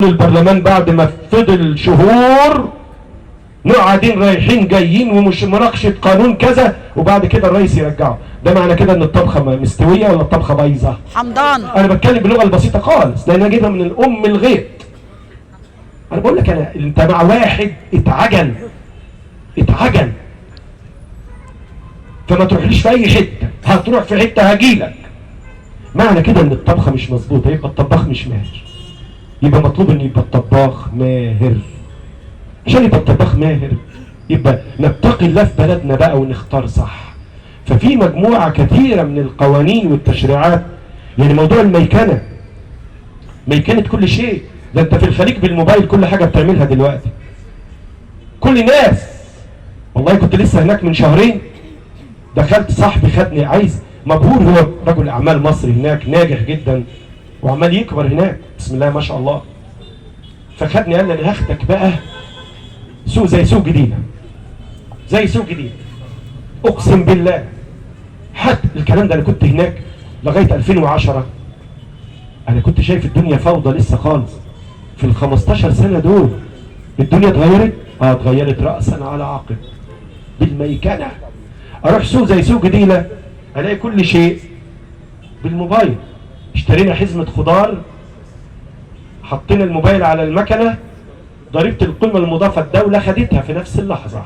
البرلمان بعد ما فضل شهور قاعدين رايحين جايين ومش مناقشه قانون كذا، وبعد كده الرئيس يرجعه. ده معنى كده ان الطبخه مستويه ولا الطبخه بايظه؟ حمضان. انا بتكلم باللغه البسيطه خالص، لان انا جايبها من الام الغيط. انا بقول لك انت مع واحد اتعجن فما تروحليش في اي حته، هتروح في حته هجيلك. معنى كده ان الطبخه مش مظبوطه، يبقى الطباخ مش ماهر. يبقى مطلوب ان يبقى الطباخ ماهر. عشان يبقى الطباخ ماهر يبقى نتقي الله في بلدنا بقى ونختار صح. ففي مجموعه كثيره من القوانين والتشريعات، يعني موضوع الميكنه، ميكنه كل شيء. ده انت في الخليج بالموبايل كل حاجه بتعملها دلوقتي. كل الناس، والله كنت لسه هناك من شهرين، دخلت صاحبي خدني، عايز مبهور، هو رجل اعمال مصري هناك ناجح جدا وعمال يكبر هناك بسم الله ما شاء الله. فخدني قال لي انا هاخدك بقى سوق زي سوق جديده، زي سوق جديد، اقسم بالله. حتى الكلام ده انا كنت هناك لغايه 2010، انا كنت شايف الدنيا فوضى لسه خالص. في ال 15 سنه دول الدنيا اتغيرت، اتغيرت راسا على عقب بالميكنه. اروح سوق زي سوق جديده الاقي كل شيء بالموبايل. اشترينا حزمه خضار، حطينا الموبايل على المكنه، ضريبه القيمه المضافه الدوله خدتها في نفس اللحظه،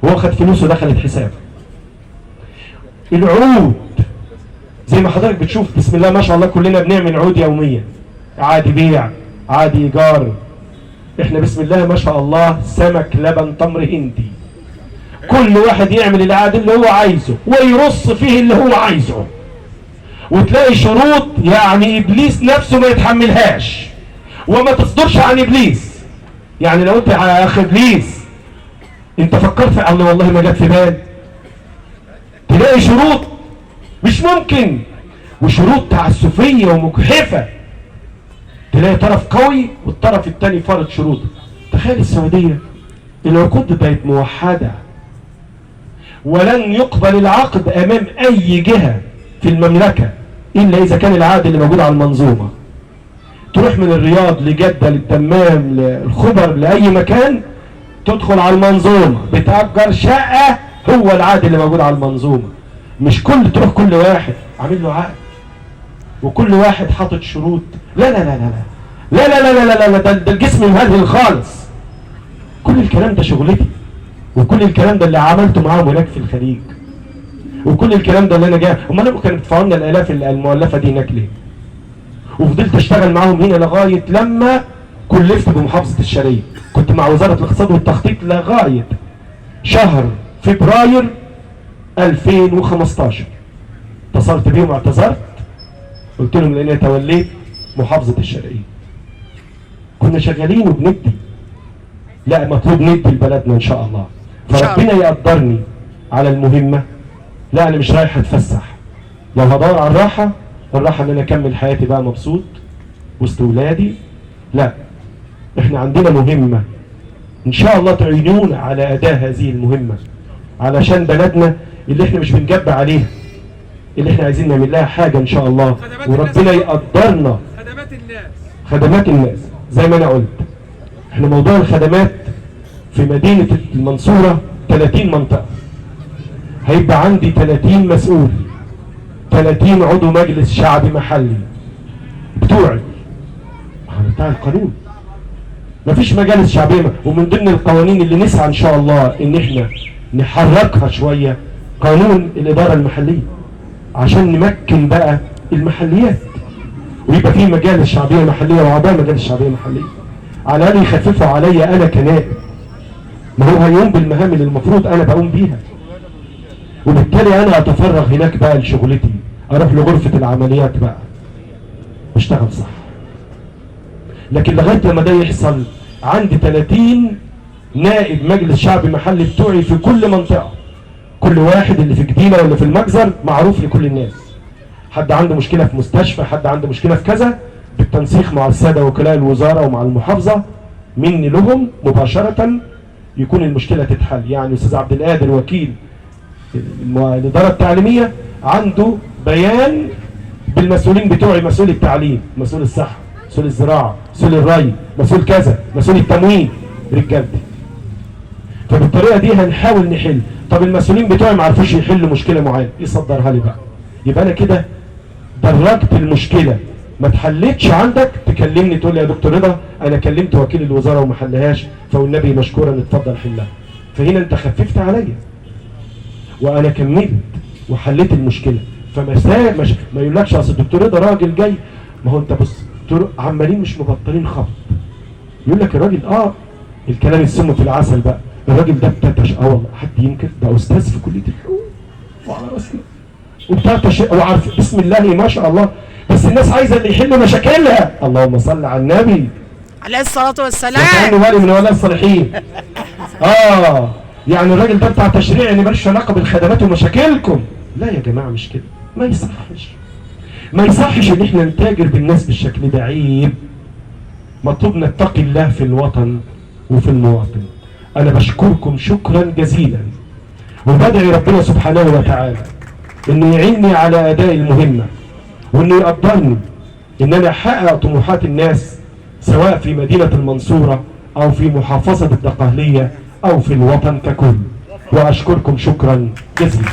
هو خد فلوسه دخلت حسابه. العقود زي ما حضرتك بتشوف بسم الله ما شاء الله، كلنا بنعمل عقود يوميا، عادي بيع عادي ايجار. احنا بسم الله ما شاء الله سمك لبن تمر هندي، كل واحد يعمل العقد اللي هو عايزه ويرص فيه اللي هو عايزه، وتلاقي شروط يعني ابليس نفسه ما يتحملهاش وما تصدرش عن ابليس. يعني لو انت يا اخي ابليس انت فكرت في الله والله ما جت في بال، تلاقي شروط مش ممكن، وشروط تعسفيه ومجحفه. تلاقي طرف قوي والطرف الثاني فرض شروط. تخيل السعوديه العقود بقت موحده، ولن يقبل العقد امام اي جهه في المملكه الا اذا كان العقد اللي موجود على المنظومه. تروح من الرياض لجده للدمام للخبر لاي مكان، تدخل على المنظومه بتأجر شقه، هو العقد اللي موجود على المنظومه. مش تروح كل واحد عامل له عقد وكل واحد حاطط شروط. لا لا لا لا لا لا لا لا لا لا، ده الجسم مهلهل خالص. كل الكلام ده شغلتي، وكل الكلام ده اللي عملته معاهم هناك في الخليج، وكل الكلام ده اللي انا جاي. امال كانوا بيدفعوا لنا الالاف المؤلفه دي هناك ليه؟ وفضلت اشتغل معاهم هنا لغايه لما كلفت بمحافظه الشرقيه. كنت مع وزاره الاقتصاد والتخطيط لغايه شهر فبراير 2015. اتصلت بيهم واعتذرت، قلت لهم لاني توليت محافظه الشرقيه. كنا شغالين وبندي، لا مطلوب ندي لبلدنا ان شاء الله. فربنا يقدرني على المهمه. لا انا مش رايح اتفسح، لو هدور على الراحه ان انا اكمل حياتي بقى مبسوط وسط ولادي. لا احنا عندنا مهمه ان شاء الله تعينونا على اداء هذه المهمه، علشان بلدنا اللي احنا مش بنجب عليها، اللي احنا عايزين نعمل لها حاجه ان شاء الله، وربنا يقدرنا. خدمات الناس زي ما انا قلت. احنا موضوع الخدمات في مدينه المنصوره 30 منطقه، هيبقى عندي 30 مسؤول، 30 عضو مجلس شعبي محلي بتوعي بتاع القانون. مفيش مجالس شعبيه، ومن ضمن القوانين اللي نسعى ان شاء الله ان احنا نحركها شويه قانون الاداره المحليه، عشان نمكن بقى المحليات ويبقى في مجالس شعبيه محليه واعضاء مجالس شعبيه محليه، على الاقل يخففوا عليا انا كنائب. ما هو هيقوم بالمهام اللي المفروض انا بقوم بيها، وبالتالي انا اتفرغ هناك بقى لشغلتي، اروح لغرفه العمليات بقى واشتغل صح. لكن لغايه لما ده يحصل عندي 30 نائب مجلس شعبي محلي بتوعي في كل منطقه، كل واحد اللي في جدينه ولا في المجزر معروف لكل الناس. حد عنده مشكله في مستشفى، حد عنده مشكله في كذا، بالتنسيق مع الساده وكلاء الوزاره ومع المحافظه مني لهم مباشره يكون المشكله تتحل. يعني استاذ عبد القادر وكيل الاداره التعليميه عنده بيان بالمسؤولين بتوعي، مسؤول التعليم، مسؤول الصحه، مسؤول الزراعه، مسؤول الري، مسؤول كذا، مسؤول التموين، رجالتي. فبالطريقه دي هنحاول نحل. طب المسؤولين بتوعي ما عرفوش يحلوا مشكله معينه، يصدرها لي بقى. يبقى انا كده درجت المشكله، ما اتحلتش عندك تكلمني تقول لي يا دكتور رضا انا كلمت وكيل الوزاره وما حلهاش، فوالنبي مشكورا اتفضل حلها. فهنا انت خففت عليا وانا كملت وحليت المشكله. ما يقولكش اصل الدكتور رضا راجل جاي. ما هو انت بص عمالين مش مبطلين خبط. يقول لك الراجل الكلام السم في العسل بقى، الراجل ده بتاع والله حد ينكر، ده استاذ في كليه الحقوق وعلى راسنا وبتاع وعارف بسم الله ما شاء الله، بس الناس عايزه اللي يحل مشاكلها. اللهم صل على النبي عليه الصلاه والسلام. كانوا ولي من ولاء الصالحين. يعني الراجل ده بتاع تشريع يعني مالوش علاقه بالخدمات ومشاكلكم. لا يا جماعه مش كده، ما يصحش. ما يصحش ان احنا نتاجر بالناس بالشكل ده، عيب. مطلوب نتقي الله في الوطن وفي المواطن. انا بشكركم شكرا جزيلا وبدعي ربنا سبحانه وتعالى انه يعيني على اداء المهمه، وانه يقدرني ان انا احقق طموحات الناس سواء في مدينه المنصوره او في محافظه الدقهليه او في الوطن ككل. واشكركم شكرا جزيلا.